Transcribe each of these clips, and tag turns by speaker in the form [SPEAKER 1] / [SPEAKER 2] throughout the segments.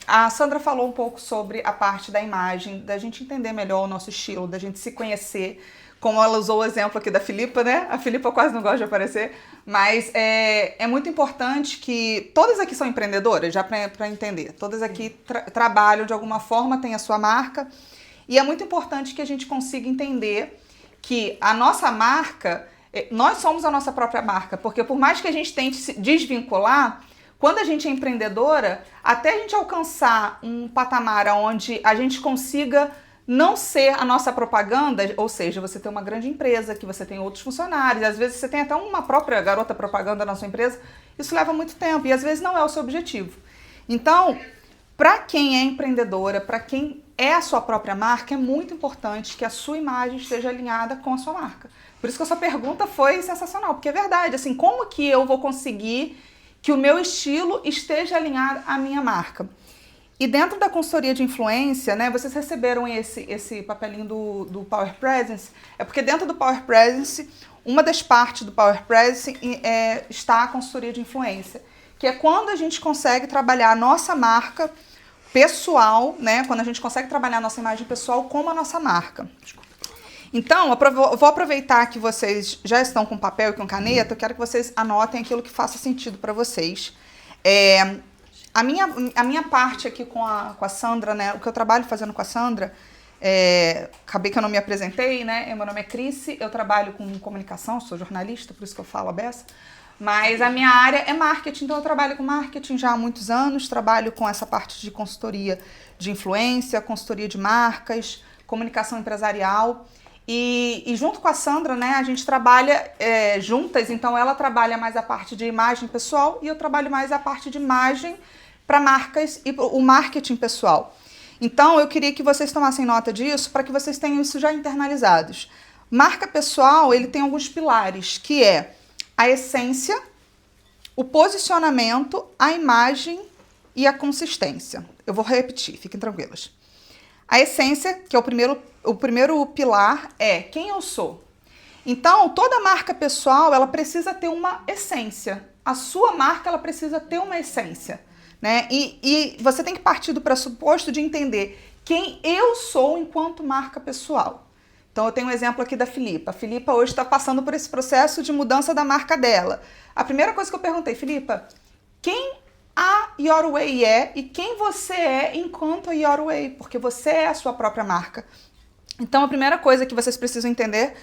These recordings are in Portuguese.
[SPEAKER 1] A Sandra falou um pouco sobre a parte da imagem, da gente entender melhor o nosso estilo, da gente se conhecer, como ela usou o exemplo aqui da Filipa, né? A Filipa quase não gosta de aparecer, mas é muito importante que todas aqui são empreendedoras, já para entender. Todas aqui trabalham de alguma forma, têm a sua marca, e é muito importante que a gente consiga entender que a nossa marca, nós somos a nossa própria marca, porque por mais que a gente tente se desvincular, quando a gente é empreendedora, até a gente alcançar um patamar onde a gente consiga não ser a nossa propaganda, ou seja, você tem uma grande empresa, que você tem outros funcionários, às vezes você tem até uma própria garota propaganda na sua empresa, isso leva muito tempo e às vezes não é o seu objetivo. Então, para quem é empreendedora, para quem é a sua própria marca, é muito importante que a sua imagem esteja alinhada com a sua marca. Por isso que a sua pergunta foi sensacional, porque é verdade, assim, como que eu vou conseguir que o meu estilo esteja alinhado à minha marca? E dentro da consultoria de influência, né, vocês receberam esse papelinho do Power Presence, é porque dentro do Power Presence, uma das partes do Power Presence está a consultoria de influência, que é quando a gente consegue trabalhar a nossa marca pessoal, né, quando a gente consegue trabalhar a nossa imagem pessoal como a nossa marca. Então, eu vou aproveitar que vocês já estão com papel e com caneta, eu quero que vocês anotem aquilo que faça sentido para vocês. A minha parte aqui com a Sandra, né, o que eu trabalho fazendo com a Sandra, acabei que eu não me apresentei, né, meu nome é Cris, eu trabalho com comunicação, sou jornalista, por isso que eu falo a beça, mas a minha área é marketing, então eu trabalho com marketing já há muitos anos, trabalho com essa parte de consultoria de influência, consultoria de marcas, comunicação empresarial. E junto com a Sandra, né, a gente trabalha juntas, então ela trabalha mais a parte de imagem pessoal e eu trabalho mais a parte de imagem para marcas e o marketing pessoal. Então, eu queria que vocês tomassem nota disso para que vocês tenham isso já internalizados. Marca pessoal, ele tem alguns pilares, que é a essência, o posicionamento, a imagem e a consistência. Eu vou repetir, fiquem tranquilos. A essência, que é o primeiro pilar, é quem eu sou. Então, toda marca pessoal, ela precisa ter uma essência. A sua marca, ela precisa ter uma essência, né? E você tem que partir do pressuposto de entender quem eu sou enquanto marca pessoal. Então, eu tenho um exemplo aqui da Filipa. A Filipa hoje está passando por esse processo de mudança da marca dela. A primeira coisa que eu perguntei, Filipa, quem a Your Way é e quem você é enquanto a Your Way? Porque você é a sua própria marca. Então, a primeira coisa que vocês precisam entender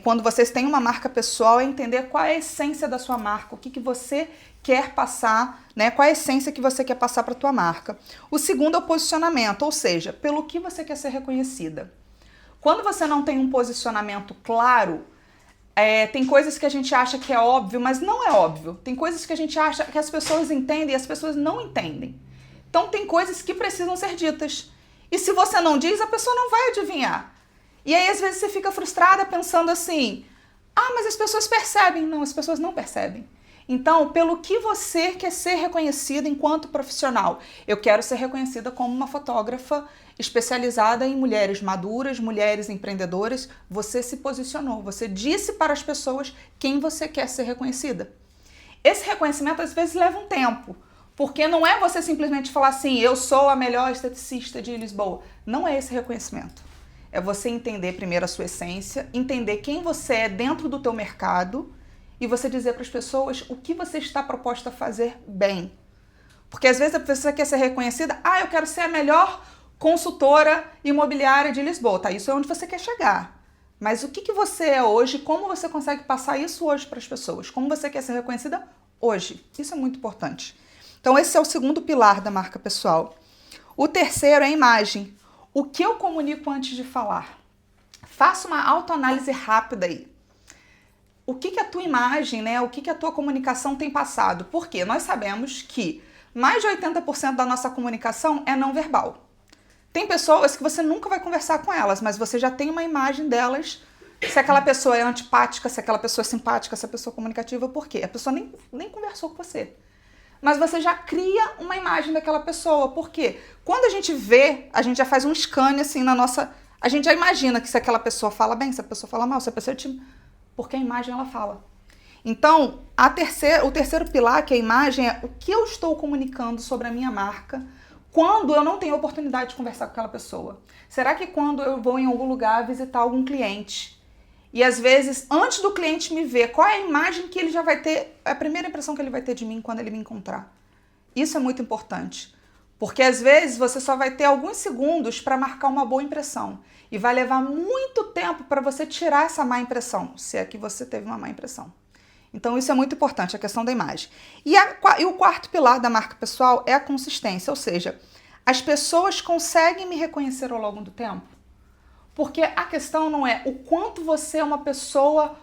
[SPEAKER 1] quando vocês têm uma marca pessoal é entender qual é a essência da sua marca, o que você quer passar, né? Qual é a essência que você quer passar para a tua marca. O segundo é o posicionamento, ou seja, pelo que você quer ser reconhecida. Quando você não tem um posicionamento claro, tem coisas que a gente acha que é óbvio, mas não é óbvio. Tem coisas que a gente acha que as pessoas entendem e as pessoas não entendem. Então, tem coisas que precisam ser ditas. E se você não diz, a pessoa não vai adivinhar. E aí, às vezes, você fica frustrada pensando assim, mas as pessoas percebem. Não, as pessoas não percebem. Então, pelo que você quer ser reconhecida enquanto profissional? Eu quero ser reconhecida como uma fotógrafa especializada em mulheres maduras, mulheres empreendedoras. Você se posicionou, você disse para as pessoas quem você quer ser reconhecida. Esse reconhecimento, às vezes, leva um tempo. Porque não é você simplesmente falar assim, eu sou a melhor esteticista de Lisboa. Não é esse reconhecimento. É você entender primeiro a sua essência, entender quem você é dentro do teu mercado e você dizer para as pessoas o que você está proposto a fazer bem. Porque às vezes a pessoa quer ser reconhecida, eu quero ser a melhor consultora imobiliária de Lisboa. Tá, isso é onde você quer chegar. Mas o que você é hoje, como você consegue passar isso hoje para as pessoas? Como você quer ser reconhecida hoje? Isso é muito importante. Então, esse é o segundo pilar da marca pessoal. O terceiro é a imagem. O que eu comunico antes de falar? Faça uma autoanálise rápida aí. O que a tua imagem, né? O que a tua comunicação tem passado? Porque nós sabemos que mais de 80% da nossa comunicação é não verbal. Tem pessoas que você nunca vai conversar com elas, mas você já tem uma imagem delas, se aquela pessoa é antipática, se aquela pessoa é simpática, se a pessoa é comunicativa, por quê? A pessoa nem conversou com você. Mas você já cria uma imagem daquela pessoa. Por quê? Quando a gente vê, a gente já faz um scan assim na nossa... A gente já imagina que se aquela pessoa fala bem, se a pessoa fala mal, se a pessoa é tímida, porque a imagem ela fala. Então, o terceiro pilar, que é a imagem, é o que eu estou comunicando sobre a minha marca, quando eu não tenho oportunidade de conversar com aquela pessoa? Será que quando eu vou em algum lugar visitar algum cliente e às vezes antes do cliente me ver, qual é a imagem que ele já vai ter, a primeira impressão que ele vai ter de mim quando ele me encontrar? Isso é muito importante, porque às vezes você só vai ter alguns segundos para marcar uma boa impressão e vai levar muito tempo para você tirar essa má impressão, se é que você teve uma má impressão. Então isso é muito importante, a questão da imagem. E o quarto pilar da marca pessoal é a consistência, ou seja, as pessoas conseguem me reconhecer ao longo do tempo, porque a questão não é o quanto você é uma pessoa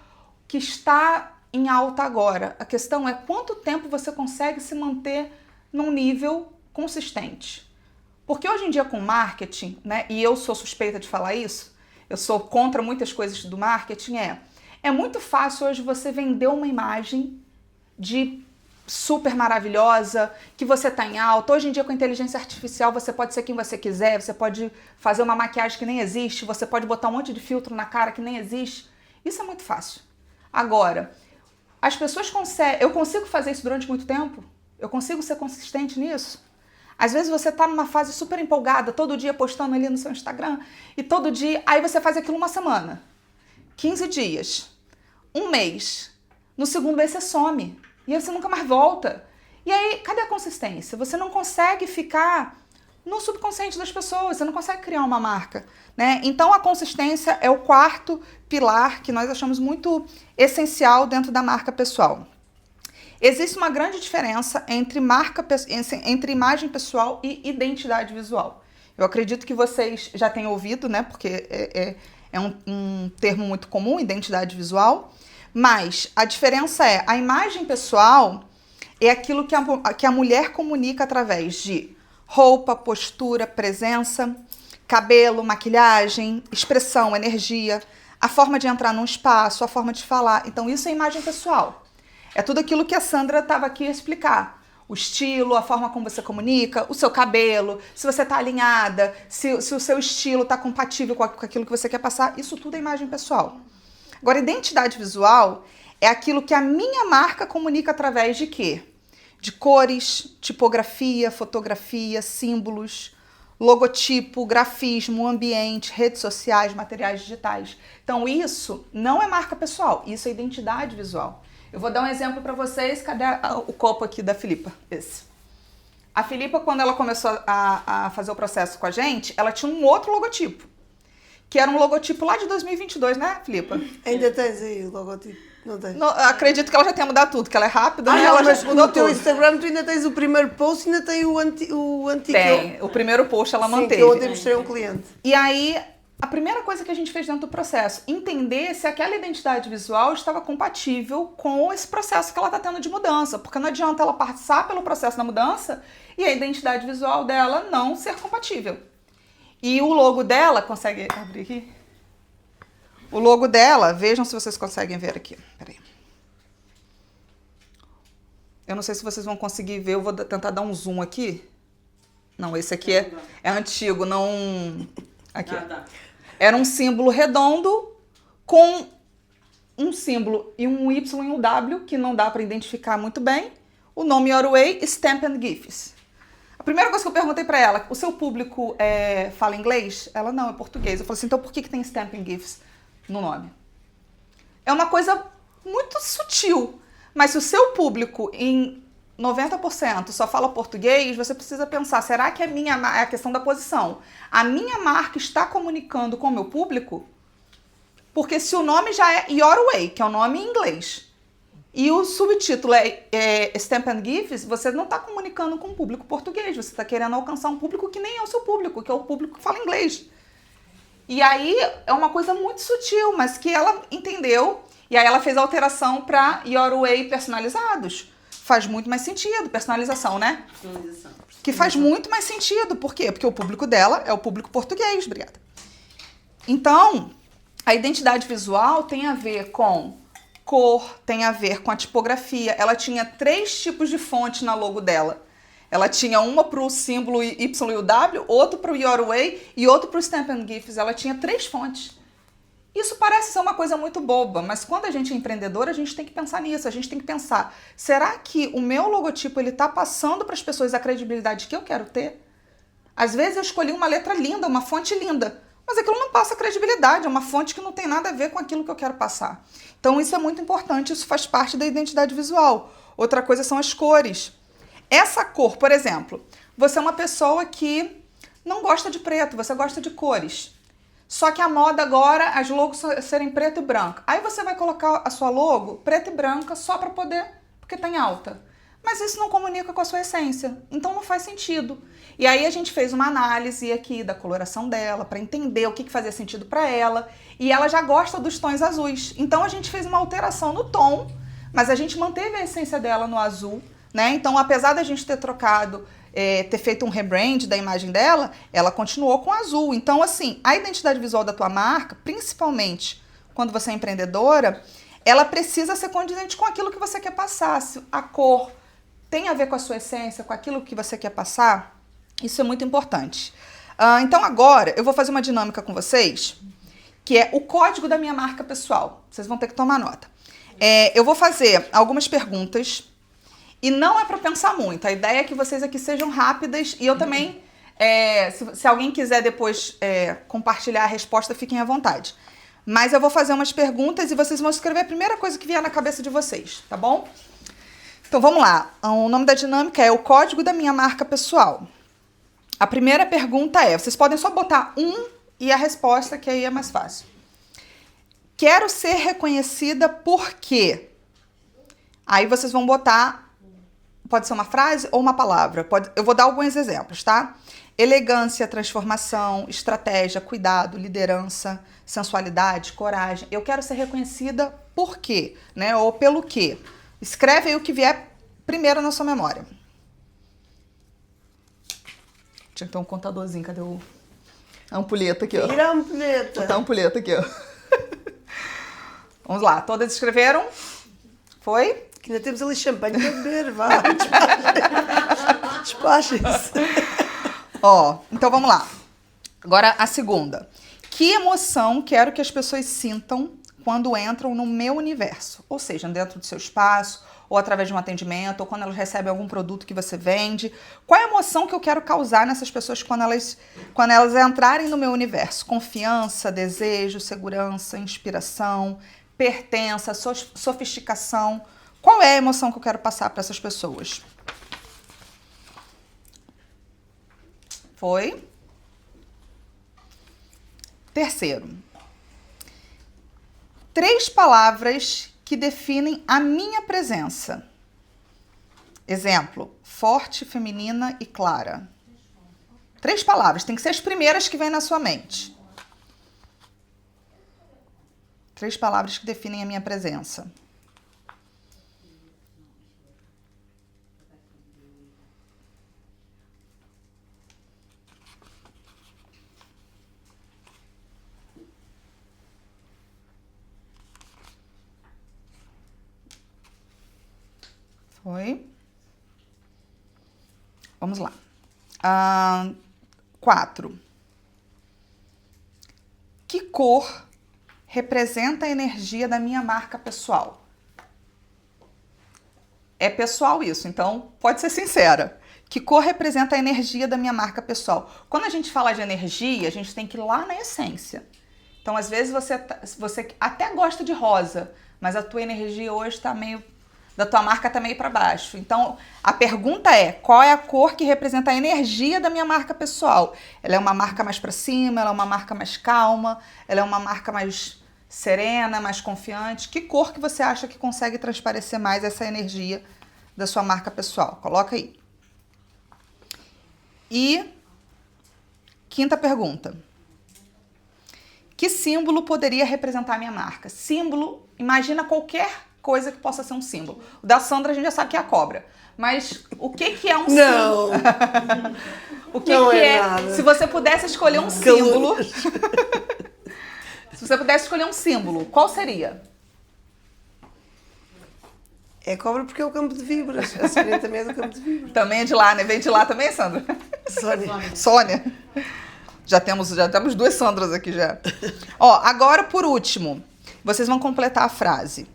[SPEAKER 1] que está em alta agora, a questão é quanto tempo você consegue se manter num nível consistente. Porque hoje em dia com marketing, né, e eu sou suspeita de falar isso, eu sou contra muitas coisas do marketing, é muito fácil hoje você vender uma imagem de super maravilhosa, que você tá em alta. Hoje em dia com inteligência artificial você pode ser quem você quiser, você pode fazer uma maquiagem que nem existe, você pode botar um monte de filtro na cara que nem existe. Isso é muito fácil. Agora, as pessoas conseguem... Eu consigo fazer isso durante muito tempo? Eu consigo ser consistente nisso? Às vezes você tá numa fase super empolgada, todo dia postando ali no seu Instagram, e todo dia, aí você faz aquilo uma semana, 15 dias, um mês, no segundo mês você some, e aí você nunca mais volta. E aí, cadê a consistência? Você não consegue ficar no subconsciente das pessoas, você não consegue criar uma marca, né? Então a consistência é o quarto pilar que nós achamos muito essencial dentro da marca pessoal. Existe uma grande diferença entre imagem pessoal e identidade visual. Eu acredito que vocês já tenham ouvido, né? Porque é um termo muito comum, identidade visual. Mas a diferença é, a imagem pessoal é aquilo que a mulher comunica através de roupa, postura, presença, cabelo, maquilhagem, expressão, energia, a forma de entrar num espaço, a forma de falar. Então isso é imagem pessoal. É tudo aquilo que a Sandra estava aqui a explicar. O estilo, a forma como você comunica, o seu cabelo, se você está alinhada, se o seu estilo está compatível com aquilo que você quer passar, isso tudo é imagem pessoal. Agora, identidade visual é aquilo que a minha marca comunica através de quê? De cores, tipografia, fotografia, símbolos, logotipo, grafismo, ambiente, redes sociais, materiais digitais. Então, isso não é marca pessoal, isso é identidade visual. Eu vou dar um exemplo para vocês. Cadê o copo aqui da Filipa? Esse. A Filipa, quando ela começou a fazer o processo com a gente, ela tinha um outro logotipo, que era um logotipo lá de 2022, né, Filipa?
[SPEAKER 2] Ainda tens aí o logotipo? Não tens?
[SPEAKER 1] Não, acredito que ela já tenha mudado tudo, que ela é rápida, né?
[SPEAKER 2] Não,
[SPEAKER 1] Ela
[SPEAKER 2] mas
[SPEAKER 1] já mudou
[SPEAKER 2] no teu
[SPEAKER 1] tudo.
[SPEAKER 2] Instagram tu ainda tens o primeiro post e ainda tem o antigo.
[SPEAKER 1] Tem, o primeiro post ela
[SPEAKER 2] Sim,
[SPEAKER 1] manteve.
[SPEAKER 2] que eu ontem mostrei a um cliente.
[SPEAKER 1] E aí, a primeira coisa que a gente fez dentro do processo, entender se aquela identidade visual estava compatível com esse processo que ela está tendo de mudança, porque não adianta ela passar pelo processo da mudança e a identidade visual dela não ser compatível. E o logo dela, consegue abrir aqui? O logo dela, vejam se vocês conseguem ver aqui. Peraí. Eu não sei se vocês vão conseguir ver, eu vou tentar dar um zoom aqui. Não, esse aqui é antigo, não... Aqui. Era um símbolo redondo com um símbolo e um Y e um W, que não dá para identificar muito bem. O nome Your Way, Stamp and Gifts. A primeira coisa que eu perguntei para ela, o seu público fala inglês? Ela, não, é português. Eu falei assim, então por que tem Stamp and Gifts no nome? É uma coisa muito sutil, mas se o seu público em 90% só fala português, você precisa pensar, será que é a questão da posição? A minha marca está comunicando com o meu público? Porque se o nome já é Your Way, que é o nome em inglês, e o subtítulo é Stamp and Gifts, você não está comunicando com o público português, você está querendo alcançar um público que nem é o seu público, que é o público que fala inglês. E aí é uma coisa muito sutil, mas que ela entendeu, e aí ela fez a alteração para Your Way personalizados. Faz muito mais sentido, personalização, né? Personalização. Que faz muito mais sentido. Por quê? Porque o público dela é o público português. Obrigada. Então, a identidade visual tem a ver com cor, tem a ver com a tipografia. Ela tinha 3 tipos de fonte na logo dela. Ela tinha uma para o símbolo Y e o W, outro para o Your Way e outro para o Stamp and Gifts. Ela tinha 3 fontes. Isso parece ser uma coisa muito boba, mas quando a gente é empreendedor, a gente tem que pensar nisso. A gente tem que pensar, será que o meu logotipo está passando para as pessoas a credibilidade que eu quero ter? Às vezes eu escolhi uma letra linda, uma fonte linda, mas aquilo não passa credibilidade, é uma fonte que não tem nada a ver com aquilo que eu quero passar. Então isso é muito importante, isso faz parte da identidade visual. Outra coisa são as cores. Essa cor, por exemplo, você é uma pessoa que não gosta de preto, você gosta de cores. Só que a moda agora, as logos serem preto e branco. Aí você vai colocar a sua logo preta e branca só para poder, porque tá em alta. Mas isso não comunica com a sua essência, então não faz sentido. E aí a gente fez uma análise aqui da coloração dela, para entender o que fazia sentido para ela, e ela já gosta dos tons azuis. Então a gente fez uma alteração no tom, mas a gente manteve a essência dela no azul, né? Então apesar da gente ter trocado, ter feito um rebrand da imagem dela, ela continuou com azul. Então assim, a identidade visual da tua marca, principalmente quando você é empreendedora, ela precisa ser condizente com aquilo que você quer passar. Se a cor tem a ver com a sua essência, com aquilo que você quer passar, isso é muito importante. Então agora eu vou fazer uma dinâmica com vocês, que é o código da minha marca pessoal. Vocês vão ter que tomar nota. Eu vou fazer algumas perguntas e não é para pensar muito. A ideia é que vocês aqui sejam rápidas e eu também, se alguém quiser depois compartilhar a resposta, fiquem à vontade. Mas eu vou fazer umas perguntas e vocês vão escrever a primeira coisa que vier na cabeça de vocês, tá bom? Então vamos lá. O nome da dinâmica é o código da minha marca pessoal. A primeira pergunta é, vocês podem só botar e a resposta, que aí é mais fácil. Quero ser reconhecida por quê? Aí vocês vão botar, pode ser uma frase ou uma palavra. Eu vou dar alguns exemplos, tá? Elegância, transformação, estratégia, cuidado, liderança, sensualidade, coragem. Eu quero ser reconhecida por quê, né? Ou pelo quê. Escreve aí o que vier primeiro na sua memória. Tinha que ter um contadorzinho, cadê a ampulheta aqui, ó?
[SPEAKER 2] Tira a ampulheta.
[SPEAKER 1] Botar a ampulheta aqui, ó. Vamos lá, todas escreveram? Foi?
[SPEAKER 2] Que ainda temos ali champanhe para beber, vá. Despachem-se.
[SPEAKER 1] Ó, então vamos lá. Agora a segunda. Que emoção quero que as pessoas sintam quando entram no meu universo? Ou seja, dentro do seu espaço, ou através de um atendimento, ou quando elas recebem algum produto que você vende. Qual é a emoção que eu quero causar nessas pessoas quando elas entrarem no meu universo? Confiança, desejo, segurança, inspiração, pertença, sofisticação. Qual é a emoção que eu quero passar para essas pessoas? Foi? Terceiro. 3 palavras que definem a minha presença. Exemplo, forte, feminina e clara. 3 palavras, tem que ser as primeiras que vêm na sua mente. 3 palavras que definem a minha presença. Foi? Vamos lá. 4. Que cor representa a energia da minha marca pessoal? É pessoal isso, então pode ser sincera. Que cor representa a energia da minha marca pessoal? Quando a gente fala de energia, a gente tem que ir lá na essência. Então, às vezes, você até gosta de rosa, mas a tua energia hoje está meio... da tua marca tá meio para baixo. Então, a pergunta é, qual é a cor que representa a energia da minha marca pessoal? Ela é uma marca mais para cima, ela é uma marca mais calma, ela é uma marca mais serena, mais confiante? Que cor que você acha que consegue transparecer mais essa energia da sua marca pessoal? Coloca aí. E quinta pergunta. Que símbolo poderia representar a minha marca? Símbolo, imagina qualquer coisa que possa ser um símbolo. O da Sandra a gente já sabe que é a cobra. Mas o que é um símbolo?
[SPEAKER 2] Não.
[SPEAKER 1] O que é? Nada. Se você pudesse escolher um símbolo... Se você pudesse escolher um símbolo, qual seria?
[SPEAKER 2] É cobra porque é o campo de vibras. A Sônia também é do campo de vibras.
[SPEAKER 1] Também é de lá, né? Vem de lá também, Sandra? Sônia. Já temos 2 Sandras aqui já. Ó, agora por último, vocês vão completar a frase.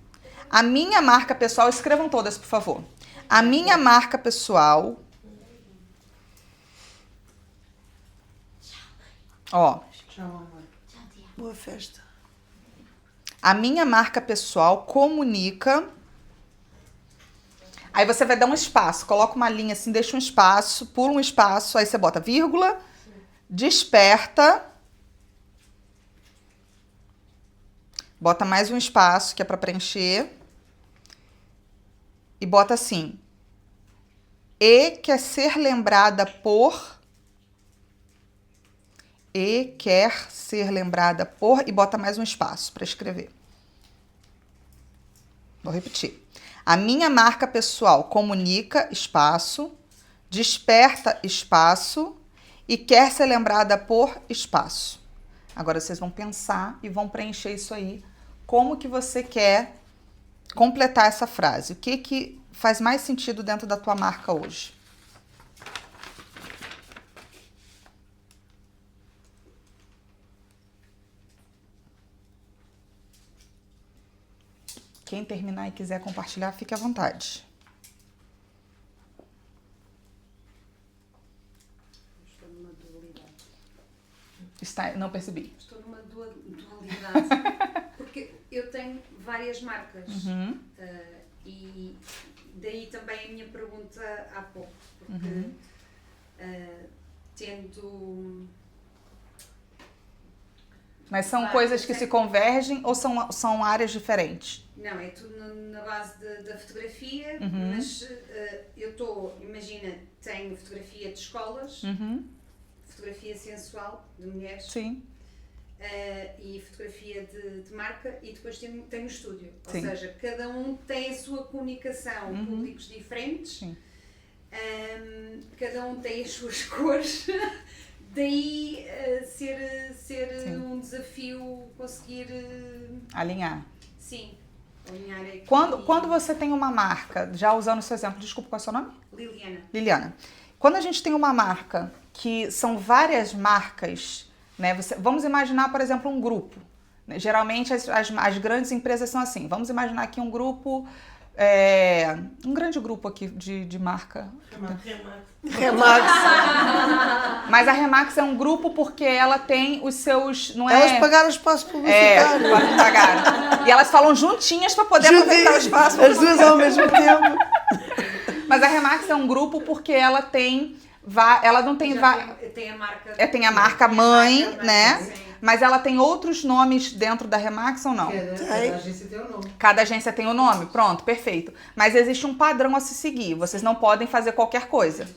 [SPEAKER 1] A minha marca pessoal, escrevam todas, por favor. A minha marca pessoal Ó,
[SPEAKER 2] Tchau, amor. Boa festa.
[SPEAKER 1] a minha marca pessoal comunica. Aí você vai dar um espaço, coloca uma linha assim, deixa um espaço, pula um espaço, aí você bota vírgula, desperta, bota mais um espaço que é para preencher e bota assim: e quer ser lembrada por. E quer ser lembrada por. E bota mais um espaço para escrever. Vou repetir. A minha marca pessoal comunica, espaço, desperta, espaço, e quer ser lembrada por, espaço. Agora vocês vão pensar e vão preencher isso aí. Como que você quer completar essa frase? O que faz mais sentido dentro da tua marca hoje? Quem terminar e quiser compartilhar, fique à vontade.
[SPEAKER 3] Estou numa dualidade.
[SPEAKER 1] Não percebi.
[SPEAKER 3] Estou numa dualidade. Porque eu tenho várias marcas. E daí também a minha pergunta há pouco. Porque tendo...
[SPEAKER 1] Mas são coisas que se convergem ou são áreas diferentes?
[SPEAKER 3] Não, é tudo na base da fotografia, mas imagina, tenho fotografia de escolas, fotografia sensual de mulheres.
[SPEAKER 1] Sim.
[SPEAKER 3] E fotografia de marca, e depois tenho o estúdio. Ou
[SPEAKER 1] Sim.
[SPEAKER 3] seja, cada um tem a sua comunicação, públicos diferentes,
[SPEAKER 1] Sim.
[SPEAKER 3] cada um tem as suas cores. Daí ser um desafio conseguir
[SPEAKER 1] Alinhar.
[SPEAKER 3] sim, alinhar aqui.
[SPEAKER 1] Quando você tem uma marca, já usando o seu exemplo, desculpa, qual é o seu nome? Liliana. Quando a gente tem uma marca que são várias marcas, né? Vamos imaginar, por exemplo, um grupo. Né? Geralmente as grandes empresas são assim. Vamos imaginar aqui um grupo, um grande grupo aqui de marca.
[SPEAKER 2] Remax.
[SPEAKER 1] Mas a Remax é um grupo porque ela tem os seus... Não
[SPEAKER 2] Elas pagaram espaço publicitário.
[SPEAKER 1] Pagaram. E elas falam juntinhas para poder aproveitar o espaço.
[SPEAKER 2] As duas ao mesmo tempo.
[SPEAKER 1] Mas a Remax é um grupo porque ela tem... Ela não tem...
[SPEAKER 3] Tem a marca...
[SPEAKER 1] tem a marca mãe, né?
[SPEAKER 3] Sim.
[SPEAKER 1] Mas ela tem outros nomes dentro da Remax ou não?
[SPEAKER 4] Cada agência tem um nome.
[SPEAKER 1] Cada agência tem um nome? Pronto, perfeito. Mas existe um padrão a se seguir. Vocês não podem fazer qualquer coisa.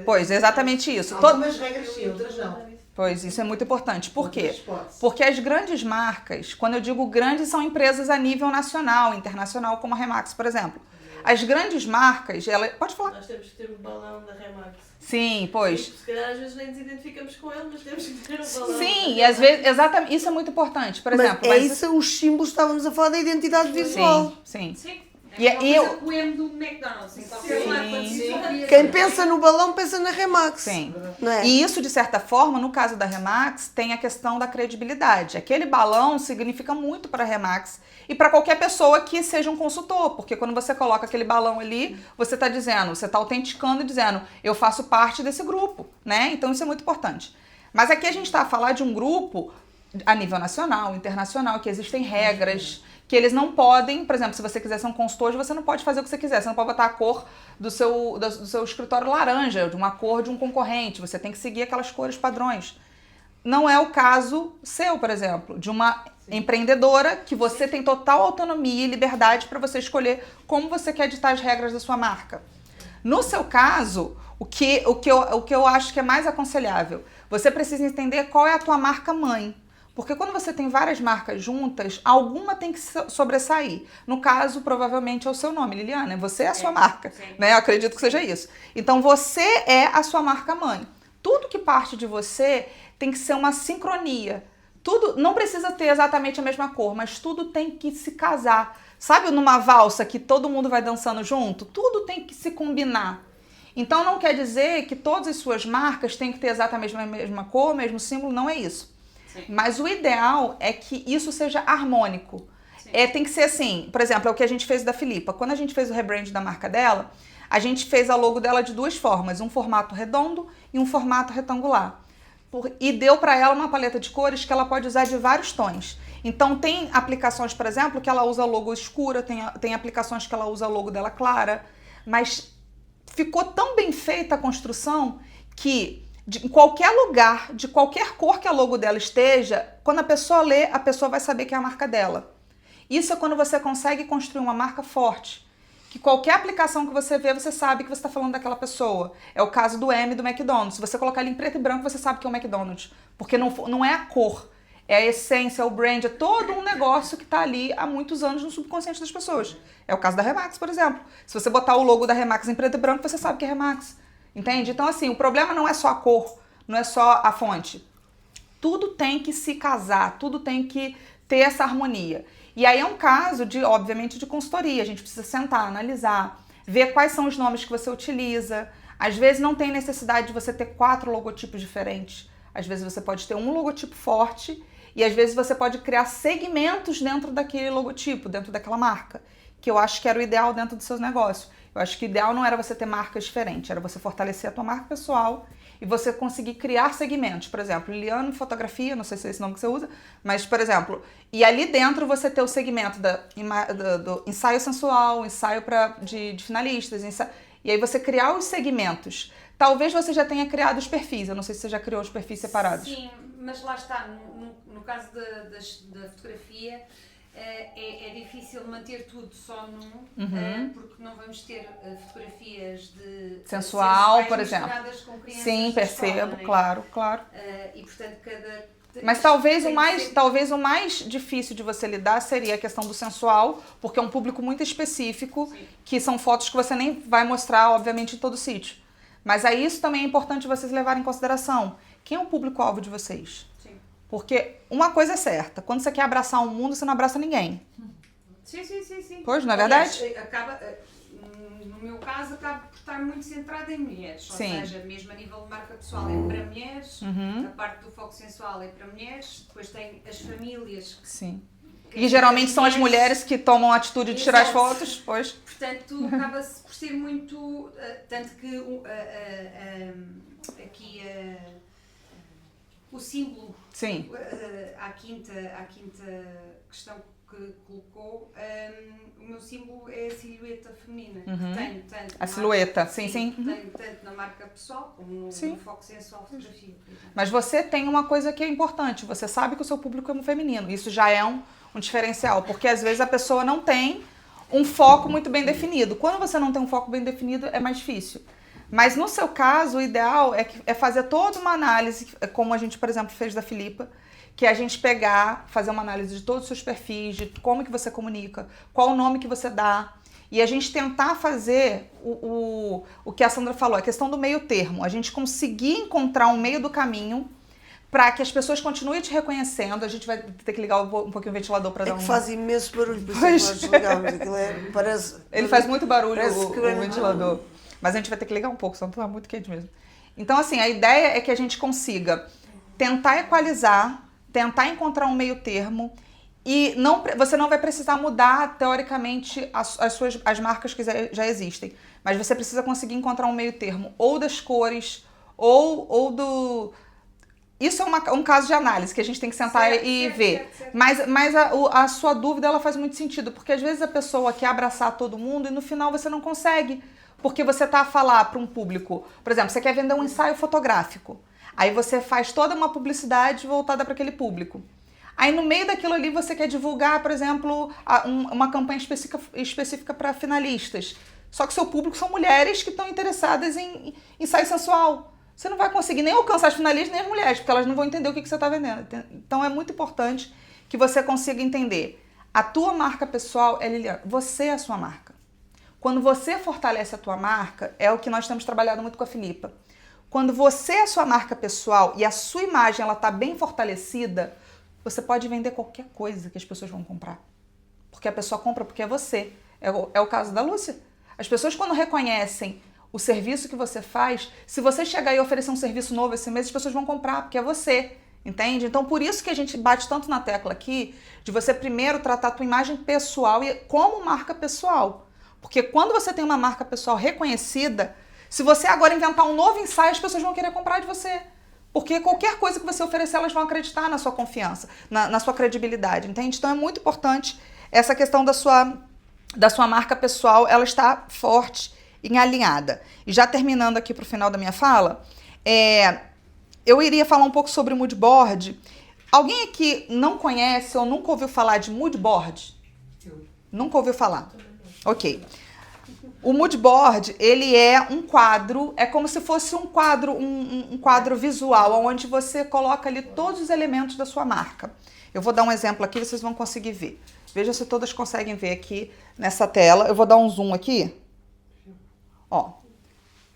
[SPEAKER 1] Pois, exatamente isso.
[SPEAKER 4] Algumas regras sim, outras não.
[SPEAKER 1] Pois, isso é muito importante. Por quê?
[SPEAKER 4] Outras hipóteses.
[SPEAKER 1] Porque as grandes marcas, quando eu digo grandes, são empresas a nível nacional, internacional, como a Remax, por exemplo. As grandes marcas, pode falar.
[SPEAKER 5] Nós temos que ter o balão da Remax.
[SPEAKER 1] Sim, pois.
[SPEAKER 5] Se calhar às vezes nem nos identificamos com ele, mas temos que ter o balão.
[SPEAKER 1] Sim, e às vezes, exatamente, isso é muito importante. Por exemplo,
[SPEAKER 2] Mas isso, os símbolos, estávamos a falar da identidade visual.
[SPEAKER 1] Sim.
[SPEAKER 3] Sim.
[SPEAKER 1] E
[SPEAKER 3] o M do McDonald's, em qualquer lado.
[SPEAKER 2] Quem pensa no balão pensa na Remax.
[SPEAKER 1] Sim.
[SPEAKER 2] Não é?
[SPEAKER 1] E isso, de certa forma, no caso da Remax, tem a questão da credibilidade. Aquele balão significa muito para a Remax e para qualquer pessoa que seja um consultor, porque quando você coloca aquele balão ali, você está dizendo, você está autenticando e dizendo, eu faço parte desse grupo, né? Então isso é muito importante. Mas aqui a gente está a falar de um grupo a nível nacional, internacional, que existem regras, que eles não podem, por exemplo, se você quiser ser um consultor, você não pode fazer o que você quiser, você não pode botar a cor do seu escritório laranja, de uma cor de um concorrente, você tem que seguir aquelas cores padrões. Não é o caso seu, por exemplo, de uma empreendedora que você tem total autonomia e liberdade para você escolher como você quer ditar as regras da sua marca. No seu caso, o que eu acho que é mais aconselhável, você precisa entender qual é a tua marca mãe. Porque quando você tem várias marcas juntas, alguma tem que sobressair. No caso, provavelmente é o seu nome, Liliana. Você é a sua marca, né? Eu acredito que seja isso. Então, você é a sua marca mãe. Tudo que parte de você tem que ser uma sincronia. Tudo não precisa ter exatamente a mesma cor, mas tudo tem que se casar. Sabe numa valsa que todo mundo vai dançando junto? Tudo tem que se combinar. Então, não quer dizer que todas as suas marcas têm que ter exatamente a mesma cor, o mesmo símbolo, não é isso. Sim. Mas o ideal é que isso seja harmônico. Tem que ser assim, por exemplo, é o que a gente fez da Filipa. Quando a gente fez o rebrand da marca dela, a gente fez a logo dela de duas formas, um formato redondo e um formato retangular. e deu para ela uma paleta de cores que ela pode usar de vários tons. Então tem aplicações, por exemplo, que ela usa logo escura, tem aplicações que ela usa logo dela clara, mas ficou tão bem feita a construção que em qualquer lugar, de qualquer cor que a logo dela esteja, quando a pessoa lê, a pessoa vai saber que é a marca dela. Isso é quando você consegue construir uma marca forte, que qualquer aplicação que você vê, você sabe que você está falando daquela pessoa. É o caso do M do McDonald's. Se você colocar ele em preto e branco, você sabe que é o McDonald's, porque não é a cor, é a essência, é o brand, é todo um negócio que está ali há muitos anos no subconsciente das pessoas. É o caso da Remax, por exemplo. Se você botar o logo da Remax em preto e branco, você sabe que é Remax. Entende? Então, assim, o problema não é só a cor, não é só a fonte. Tudo tem que se casar, tudo tem que ter essa harmonia. E aí é um caso, obviamente, de consultoria. A gente precisa sentar, analisar, ver quais são os nomes que você utiliza. Às vezes não tem necessidade de você ter 4 logotipos diferentes. Às vezes você pode ter um logotipo forte e às vezes você pode criar segmentos dentro daquele logotipo, dentro daquela marca, que eu acho que era o ideal dentro dos seus negócios. Eu acho que o ideal não era você ter marcas diferentes, era você fortalecer a tua marca pessoal e você conseguir criar segmentos. Por exemplo, Liliane Fotografia, não sei se é esse nome que você usa, mas, por exemplo, e ali dentro você ter o segmento do ensaio sensual, ensaio de finalistas, e aí você criar os segmentos. Talvez você já tenha criado os perfis, eu não sei se você já criou os perfis separados.
[SPEAKER 3] Sim, mas lá está, no caso da fotografia, é difícil manter tudo só num, porque não vamos ter fotografias de
[SPEAKER 1] sensual, por exemplo.
[SPEAKER 3] Com crianças.
[SPEAKER 1] Sim, percebo,
[SPEAKER 3] escola,
[SPEAKER 1] claro.
[SPEAKER 3] E portanto
[SPEAKER 1] Mas talvez o mais difícil de você lidar seria a questão do sensual, porque é um público muito específico, sim, que são fotos que você nem vai mostrar, obviamente, em todo sítio. Mas aí isso também é importante vocês levarem em consideração. Quem é o público-alvo de vocês? Sim. Porque uma coisa é certa, quando você quer abraçar o mundo, você não abraça ninguém.
[SPEAKER 3] Sim.
[SPEAKER 1] Pois, não é verdade?
[SPEAKER 3] No meu caso, acaba por estar muito centrada em mulheres.
[SPEAKER 1] Sim.
[SPEAKER 3] Ou seja, mesmo a nível de marca pessoal é para mulheres, a parte do foco sensual é para mulheres, depois tem as famílias.
[SPEAKER 1] Sim. E geralmente são as mulheres que tomam a atitude de tirar as fotos, pois.
[SPEAKER 3] Portanto, acaba-se por ser muito... tanto que aqui o símbolo,
[SPEAKER 1] sim,
[SPEAKER 3] à quinta questão que colocou, o meu símbolo é a silhueta feminina, que tenho tanto
[SPEAKER 1] a silhueta, sim.
[SPEAKER 3] Tenho tanto na marca pessoal como no foco sensual fotografia.
[SPEAKER 1] Mas você tem uma coisa que é importante, você sabe que o seu público é feminino, isso já é um diferencial, porque às vezes a pessoa não tem um foco muito bem definido. Quando você não tem um foco bem definido, é mais difícil. Mas no seu caso, o ideal é fazer toda uma análise, como a gente, por exemplo, fez da Filipa, que é a gente fazer uma análise de todos os seus perfis, de como que você comunica, qual o nome que você dá, e a gente tentar fazer o que a Sandra falou, a questão do meio termo, a gente conseguir encontrar um meio do caminho para que as pessoas continuem te reconhecendo. A gente vai ter que ligar um pouquinho o ventilador para dar um...
[SPEAKER 2] faz imenso barulho, por isso é que nós desligamos. Parece...
[SPEAKER 1] Ele faz muito barulho, o ventilador. Mas a gente vai ter que ligar um pouco, senão tá muito quente mesmo. Então, assim, a ideia é que a gente consiga tentar equalizar, tentar encontrar um meio termo e você não vai precisar mudar, teoricamente, as marcas que já existem. Mas você precisa conseguir encontrar um meio termo, ou das cores, ou do... Isso é um caso de análise que a gente tem que sentar e ver. Certo. Mas a sua dúvida, ela faz muito sentido, porque às vezes a pessoa quer abraçar todo mundo e no final você não consegue, porque você está a falar para um público, por exemplo, você quer vender um ensaio fotográfico, aí você faz toda uma publicidade voltada para aquele público. Aí no meio daquilo ali você quer divulgar, por exemplo, uma campanha específica para finalistas, só que seu público são mulheres que estão interessadas em ensaio sensual. Você não vai conseguir nem alcançar as finalistas nem as mulheres, porque elas não vão entender o que você está vendendo. Então é muito importante que você consiga entender. A tua marca pessoal é Liliane, você é a sua marca. Quando você fortalece a tua marca, é o que nós temos trabalhado muito com a Filipa. Quando você é a sua marca pessoal e a sua imagem está bem fortalecida, você pode vender qualquer coisa que as pessoas vão comprar. Porque a pessoa compra porque é você. É o caso da Lúcia. As pessoas quando reconhecem o serviço que você faz, se você chegar e oferecer um serviço novo esse mês, as pessoas vão comprar, porque é você, entende? Então, por isso que a gente bate tanto na tecla aqui, de você primeiro tratar a tua imagem pessoal como marca pessoal. Porque quando você tem uma marca pessoal reconhecida, se você agora inventar um novo ensaio, as pessoas vão querer comprar de você. Porque qualquer coisa que você oferecer, elas vão acreditar na sua confiança, na sua credibilidade, entende? Então é muito importante essa questão da sua marca pessoal, ela está forte e alinhada. E já terminando aqui para o final da minha fala, eu iria falar um pouco sobre o mood board. Alguém aqui não conhece ou nunca ouviu falar de mood board? Nunca ouviu falar? Ok. O mood board, ele é um quadro, é como se fosse um quadro visual, onde você coloca ali todos os elementos da sua marca. Eu vou dar um exemplo aqui, vocês vão conseguir ver. Veja se todas conseguem ver aqui nessa tela. Eu vou dar um zoom aqui. Ó.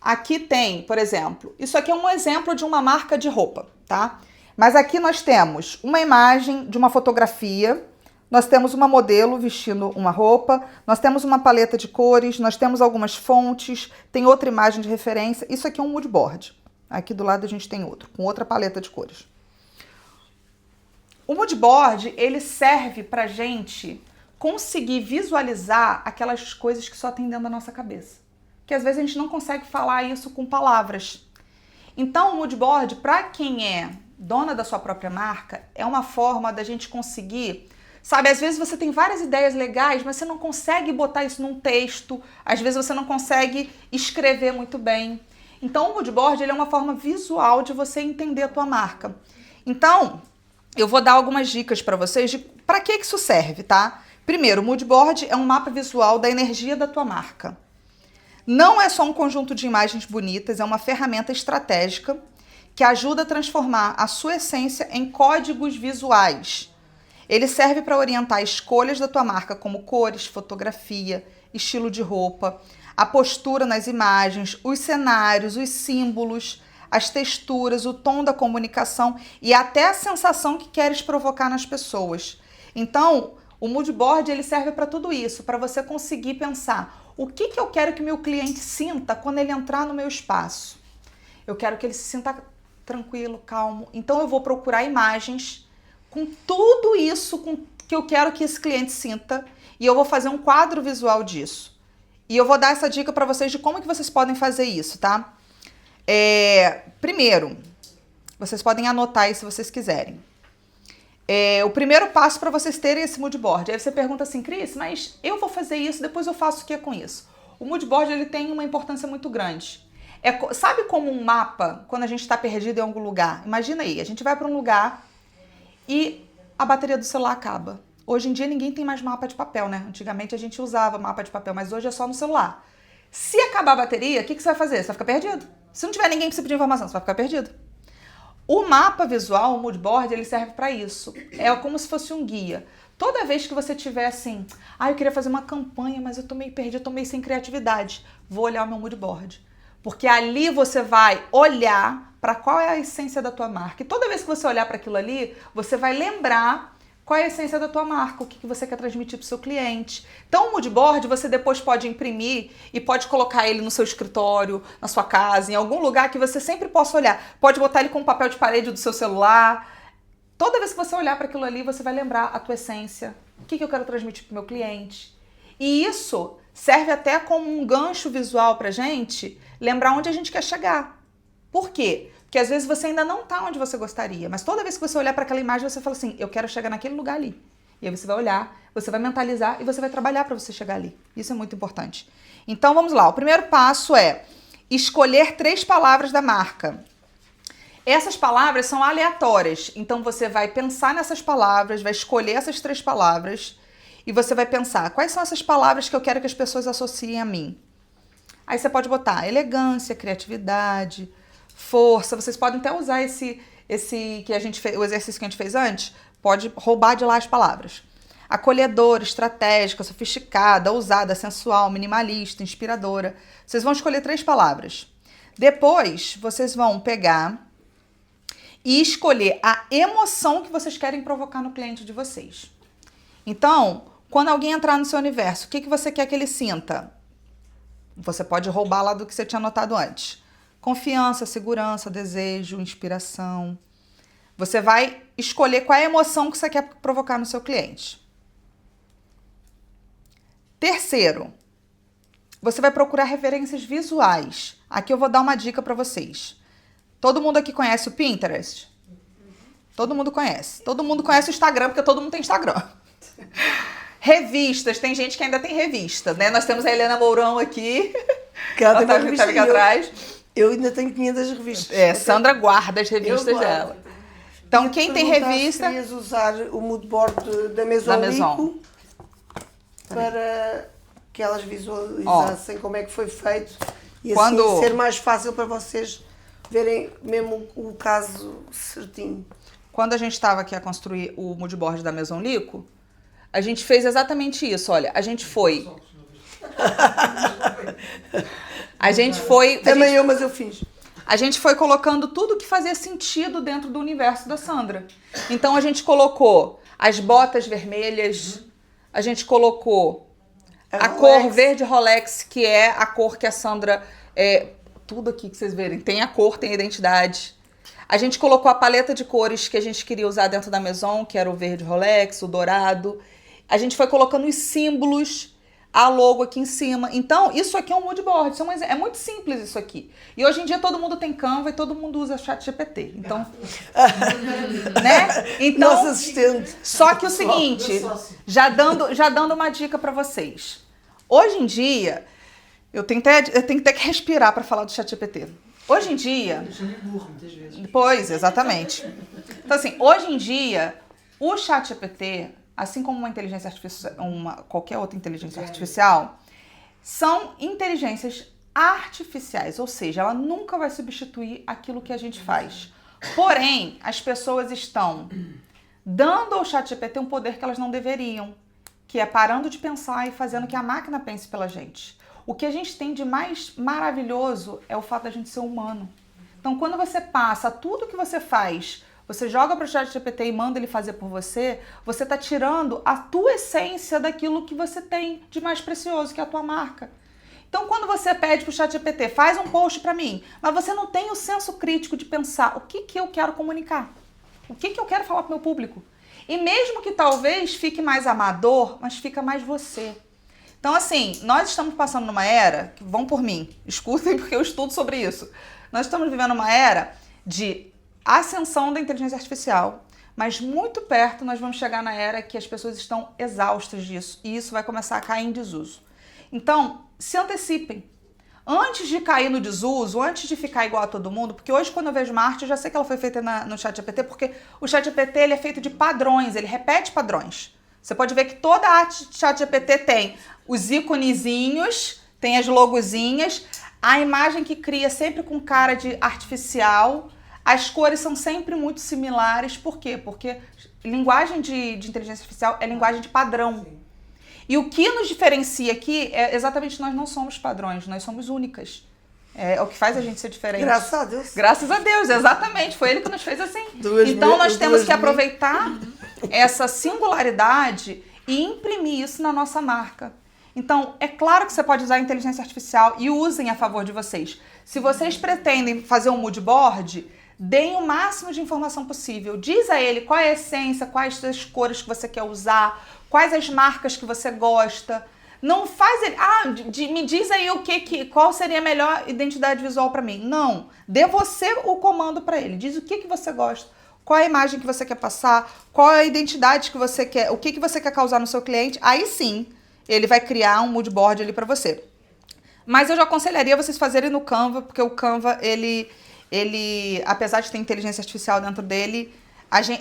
[SPEAKER 1] Aqui tem, por exemplo, isso aqui é um exemplo de uma marca de roupa, tá? Mas aqui nós temos uma imagem de uma fotografia, nós temos uma modelo vestindo uma roupa, nós temos uma paleta de cores, nós temos algumas fontes, tem outra imagem de referência. Isso aqui é um mood board. Aqui do lado a gente tem outro, com outra paleta de cores. O mood board, ele serve pra gente conseguir visualizar aquelas coisas que só tem dentro da nossa cabeça. Que às vezes a gente não consegue falar isso com palavras. Então, o mood board, para quem é dona da sua própria marca, é uma forma da gente conseguir, sabe, às vezes você tem várias ideias legais, mas você não consegue botar isso num texto, às vezes você não consegue escrever muito bem. Então, o mood board, ele é uma forma visual de você entender a tua marca. Então, eu vou dar algumas dicas para vocês de para que isso serve, tá? Primeiro, o mood board é um mapa visual da energia da tua marca. Não é só um conjunto de imagens bonitas, é uma ferramenta estratégica que ajuda a transformar a sua essência em códigos visuais. Ele serve para orientar escolhas da tua marca, como cores, fotografia, estilo de roupa, a postura nas imagens, os cenários, os símbolos, as texturas, o tom da comunicação e até a sensação que queres provocar nas pessoas. Então, o mood board, ele serve para tudo isso, para você conseguir pensar o que eu quero que meu cliente sinta quando ele entrar no meu espaço. Eu quero que ele se sinta tranquilo, calmo. Então, eu vou procurar imagens com tudo isso que eu quero que esse cliente sinta e eu vou fazer um quadro visual disso. E eu vou dar essa dica para vocês de como que vocês podem fazer isso, tá? Primeiro, vocês podem anotar aí se vocês quiserem. O primeiro passo para vocês terem esse mood board. Aí você pergunta assim, Cris, mas eu vou fazer isso, depois eu faço o que com isso? O mood board, ele tem uma importância muito grande. Sabe como um mapa, quando a gente está perdido em algum lugar? Imagina aí, a gente vai para um lugar e a bateria do celular acaba. Hoje em dia ninguém tem mais mapa de papel, né? Antigamente a gente usava mapa de papel, mas hoje é só no celular. Se acabar a bateria, o que você vai fazer? Você vai ficar perdido. Se não tiver ninguém que você pedir informação, você vai ficar perdido. O mapa visual, o mood board, ele serve para isso. É como se fosse um guia. Toda vez que você tiver assim, eu queria fazer uma campanha, mas eu tô meio perdido, eu tô meio sem criatividade, vou olhar o meu mood board. Porque ali você vai olhar para qual é a essência da tua marca. E toda vez que você olhar para aquilo ali, você vai lembrar qual é a essência da tua marca, o que você quer transmitir para o seu cliente. Então, o mood board você depois pode imprimir e pode colocar ele no seu escritório, na sua casa, em algum lugar que você sempre possa olhar. Pode botar ele com um papel de parede do seu celular. Toda vez que você olhar para aquilo ali, você vai lembrar a tua essência, o que eu quero transmitir para o meu cliente. E isso serve até como um gancho visual para a gente lembrar onde a gente quer chegar. Por quê? Porque às vezes você ainda não está onde você gostaria, mas toda vez que você olhar para aquela imagem, você fala assim, eu quero chegar naquele lugar ali. E aí você vai olhar, você vai mentalizar e você vai trabalhar para você chegar ali. Isso é muito importante. Então vamos lá, o primeiro passo é escolher 3 palavras da marca. Essas palavras são aleatórias, então você vai pensar nessas palavras, vai escolher essas 3 palavras e você vai pensar, quais são essas palavras que eu quero que as pessoas associem a mim? Aí você pode botar elegância, criatividade, força. Vocês podem até usar esse que a gente fez, o exercício que a gente fez antes, pode roubar de lá as palavras. Acolhedora, estratégica, sofisticada, ousada, sensual, minimalista, inspiradora. Vocês vão escolher 3 palavras. Depois, vocês vão pegar e escolher a emoção que vocês querem provocar no cliente de vocês. Então, quando alguém entrar no seu universo, o que você quer que ele sinta? Você pode roubar lá do que você tinha anotado antes. Confiança, segurança, desejo, inspiração. Você vai escolher qual é a emoção que você quer provocar no seu cliente. Terceiro, você vai procurar referências visuais. Aqui eu vou dar uma dica para vocês. Todo mundo aqui conhece o Pinterest? Todo mundo conhece. Todo mundo conhece o Instagram, porque todo mundo tem Instagram. Revistas, tem gente que ainda tem revista, né? Nós temos a Helena Mourão aqui.
[SPEAKER 2] Que ela
[SPEAKER 1] Ela
[SPEAKER 2] tem
[SPEAKER 1] tá,
[SPEAKER 2] uma
[SPEAKER 1] tá aqui
[SPEAKER 2] revista,
[SPEAKER 1] atrás.
[SPEAKER 2] eu ainda tenho 500 revistas.
[SPEAKER 1] Sandra guarda as revistas
[SPEAKER 2] Eu guardo.
[SPEAKER 1] dela. Então, quem tem revista...
[SPEAKER 2] Se querias usar o mood board da Maison
[SPEAKER 1] Da Maison.
[SPEAKER 2] Lico para que elas visualizassem como é que foi feito e
[SPEAKER 1] Quando-
[SPEAKER 2] assim ser mais fácil para vocês verem mesmo o caso certinho.
[SPEAKER 1] Quando a gente estava aqui a construir o mood board da Maison Lico, a gente fez exatamente isso. Olha, a gente foi...
[SPEAKER 2] Também eu, mas eu fiz.
[SPEAKER 1] A gente foi colocando tudo que fazia sentido dentro do universo da Sandra. Então a gente colocou as botas vermelhas, a gente colocou a cor verde Rolex, que é a cor que a Sandra... tudo aqui que vocês verem, tem a cor, tem a identidade. A gente colocou a paleta de cores que a gente queria usar dentro da Maison, que era o verde Rolex, o dourado. A gente foi colocando os símbolos, a logo aqui em cima. Então, isso aqui é um mood board. É muito simples isso aqui. E hoje em dia todo mundo tem Canva e todo mundo usa ChatGPT. Então, né? Então,
[SPEAKER 2] Nosso assistente.
[SPEAKER 1] só que o seguinte, já dando uma dica pra vocês. Hoje em dia, eu tenho até que respirar pra falar do ChatGPT. Hoje em dia...
[SPEAKER 4] Deixa ele burro muitas vezes.
[SPEAKER 1] Pois, exatamente. Então, assim, hoje em dia, o ChatGPT, assim como uma inteligência artificial, qualquer outra inteligência artificial, são inteligências artificiais, ou seja, ela nunca vai substituir aquilo que a gente faz. Porém, as pessoas estão dando ao ChatGPT um poder que elas não deveriam, que é parando de pensar e fazendo que a máquina pense pela gente. O que a gente tem de mais maravilhoso é o fato da gente ser humano. Então, quando você passa tudo que você faz, você joga para o ChatGPT e manda ele fazer por você, você está tirando a tua essência daquilo que você tem de mais precioso, que é a tua marca. Então, quando você pede para o ChatGPT, faz um post para mim, mas você não tem o senso crítico de pensar o que eu quero comunicar, o que eu quero falar para o meu público. E mesmo que talvez fique mais amador, mas fica mais você. Então, assim, nós estamos passando numa era, que vão por mim, escutem porque eu estudo sobre isso. Nós estamos vivendo uma era de ascensão da inteligência artificial, mas muito perto nós vamos chegar na era que as pessoas estão exaustas disso e isso vai começar a cair em desuso. Então, se antecipem. Antes de cair no desuso, antes de ficar igual a todo mundo, porque hoje quando eu vejo uma arte, eu já sei que ela foi feita no ChatGPT, porque o ChatGPT ele é feito de padrões, ele repete padrões. Você pode ver que toda a arte de ChatGPT tem os iconezinhos, tem as logozinhas, a imagem que cria sempre com cara de artificial, as cores são sempre muito similares. Por quê? Porque linguagem de inteligência artificial é linguagem de padrão.
[SPEAKER 4] Sim.
[SPEAKER 1] E o que nos diferencia aqui é exatamente nós não somos padrões, nós somos únicas. É o que faz a gente ser diferente.
[SPEAKER 2] Graças a Deus.
[SPEAKER 1] Graças a Deus, exatamente. Foi ele que nos fez assim. Então nós
[SPEAKER 2] duas
[SPEAKER 1] temos que
[SPEAKER 2] mil.
[SPEAKER 1] aproveitar essa singularidade e imprimir isso na nossa marca. Então, é claro que você pode usar a inteligência artificial e usem a favor de vocês. Se vocês pretendem fazer um mood board, deem o máximo de informação possível. Diz a ele qual é a essência, quais as cores que você quer usar, quais as marcas que você gosta. Não faz ele, me diz aí qual seria a melhor identidade visual para mim. Não, dê você o comando para ele. Diz o que você gosta, qual é a imagem que você quer passar, qual é a identidade que você quer, o que você quer causar no seu cliente. Aí sim, ele vai criar um mood board ali para você. Mas eu já aconselharia vocês fazerem no Canva, porque o Canva, ele apesar de ter inteligência artificial dentro dele,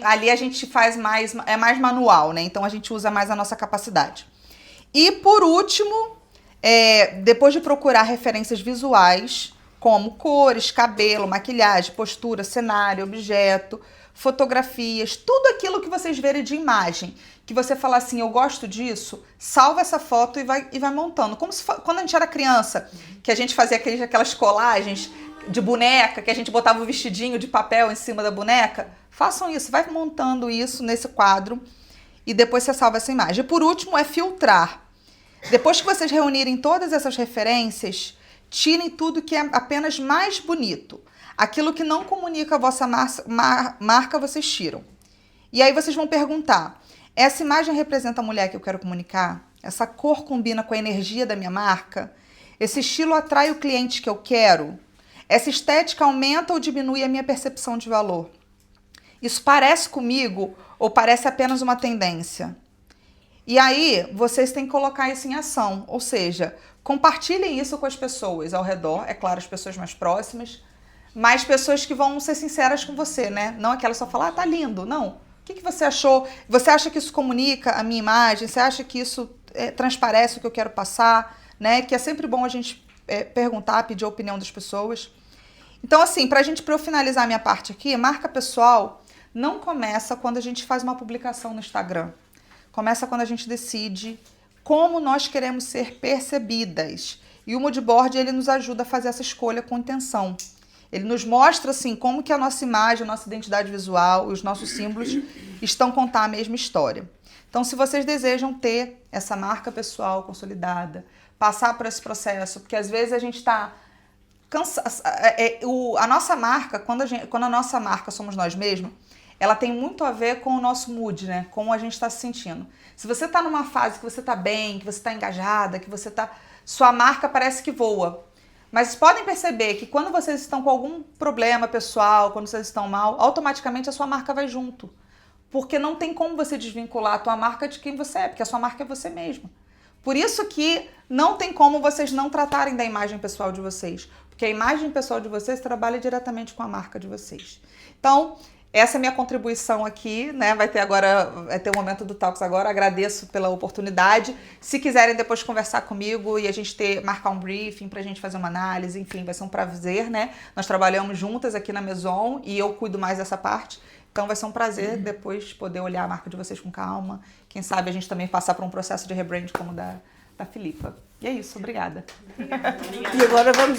[SPEAKER 1] ali a gente faz mais manual, né? Então a gente usa mais a nossa capacidade. E por último, depois de procurar referências visuais, como cores, cabelo, maquiagem, postura, cenário, objeto, fotografias, tudo aquilo que vocês verem de imagem, que você fala assim, eu gosto disso, salva essa foto e vai montando. Como se quando a gente era criança, que a gente fazia aquelas colagens de boneca, que a gente botava o vestidinho de papel em cima da boneca, façam isso, vai montando isso nesse quadro e depois você salva essa imagem. E por último é filtrar. Depois que vocês reunirem todas essas referências, tirem tudo que é apenas mais bonito. Aquilo que não comunica a vossa marca, vocês tiram. E aí vocês vão perguntar, essa imagem representa a mulher que eu quero comunicar? Essa cor combina com a energia da minha marca? Esse estilo atrai o cliente que eu quero? Essa estética aumenta ou diminui a minha percepção de valor? Isso parece comigo ou parece apenas uma tendência? E aí, vocês têm que colocar isso em ação, ou seja, compartilhem isso com as pessoas ao redor, é claro, as pessoas mais próximas, mas pessoas que vão ser sinceras com você, né? Não aquela só falar, tá lindo, não. O que você achou? Você acha que isso comunica a minha imagem? Você acha que isso transparece o que eu quero passar? Né? Que é sempre bom a gente perguntar, pedir a opinião das pessoas. Então, assim, para eu finalizar a minha parte aqui, marca pessoal não começa quando a gente faz uma publicação no Instagram. Começa quando a gente decide como nós queremos ser percebidas. E o Moodboard, ele nos ajuda a fazer essa escolha com intenção. Ele nos mostra, assim, como que a nossa imagem, a nossa identidade visual e os nossos símbolos estão a contar a mesma história. Então, se vocês desejam ter essa marca pessoal consolidada, passar por esse processo, porque às vezes a gente está cansado. A nossa marca, quando a nossa marca somos nós mesmos, ela tem muito a ver com o nosso mood, né? Como a gente está se sentindo. Se você está numa fase que você está bem, que você está engajada, que você está... Sua marca parece que voa. Mas podem perceber que quando vocês estão com algum problema pessoal, quando vocês estão mal, automaticamente a sua marca vai junto. Porque não tem como você desvincular a tua marca de quem você é, porque a sua marca é você mesmo. Por isso que não tem como vocês não tratarem da imagem pessoal de vocês. Porque a imagem pessoal de vocês trabalha diretamente com a marca de vocês. Então, essa é a minha contribuição aqui, né? Vai ter o momento do Talks agora. Agradeço pela oportunidade. Se quiserem depois conversar comigo e a gente marcar um briefing pra gente fazer uma análise, enfim, vai ser um prazer, né? Nós trabalhamos juntas aqui na Maison e eu cuido mais dessa parte. Então vai ser um prazer depois poder olhar a marca de vocês com calma. Quem sabe a gente também passar por um processo de rebrand como da Filipa. E é isso, obrigada.
[SPEAKER 5] Obrigada.
[SPEAKER 2] E agora vamos